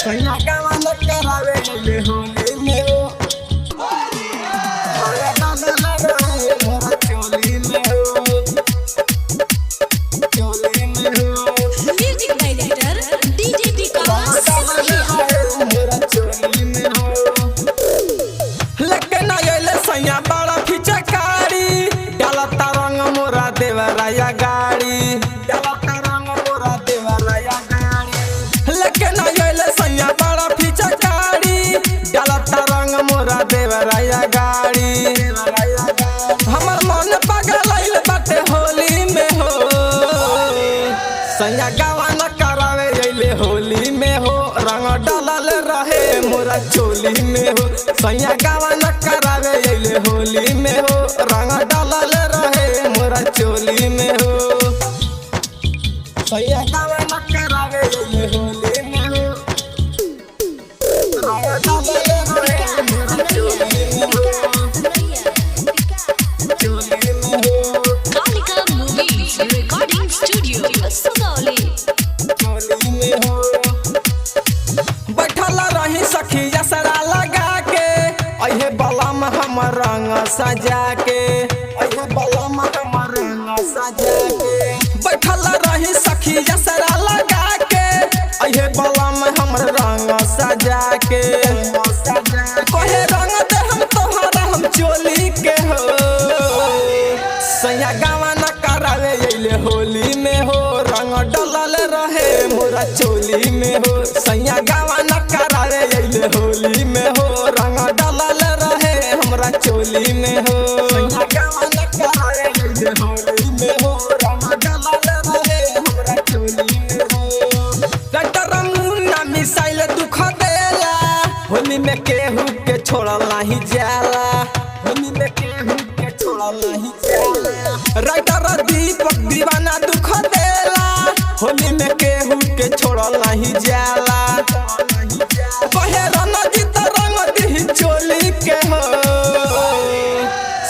सैया गावन करावे ले होली में हो चोली में हो म्यूजिक डायरेक्टर डीजे विकास चोली में हो लेकिन आइले सैया बड़ा फिचकारी डालता रंग मोरा देवराया गाड़ी डालता रंग मोरा देवराया गाड़ी लेकिन आइले सैया बड़ा फिचकारी डालता रंग मोरा देवराया गाड़ी हमर मन पागल आइल बाटे होली में हो सैया गावन करावे अइले होली में हो रंग डालल रहे मोरा चोली में हो सैया गावन करावे अइले होली में हो रंग डालल रहे मोरा चोली में हो सैया गावन करावे अइले होली में हो रंग डालल रहे मोरा चोली में हो चोली में हो Kalika movies recording studio Sugauli चोली में हो बैठल रही सखी असरा लगा के अहे बलम हम रंग सजा के अहे बलम हम रंग सजा के बैठल रही सखी असरा लगा के अहे बलम हम रंग सजा के कहे रंग दे हम तोहरा हम चोली के हो सैया गावन करावे अइले होली में हो रंग डलल रहे मोरा चोली में हो सैया गावन करावे अइले होली में हो रंग डलल रहे हमरा चोली में हो सैया गावन करावे अइले होली में हो रंग डलल रहे हमरा चोली में हो डॉक्टर मुन्ना मिसाइल दुख देला होली में केहू के छोड़ल नहीं जाला होली में केहू के छोड़ल नहीं जाला राइटर दीपक दीवाना दुख देला होली में केहू के छोड़ल नहीं जाला कहे रणजीत रंग दी चोली के हो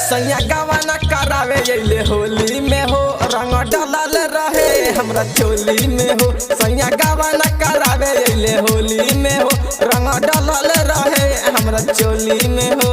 सैया गावन करावे अइले होली में हो रंग डलल रहे हमरा चोली में हो सैया गावन करावे अइले होली में हो रंग डलल रहे हमरा चोली में हो।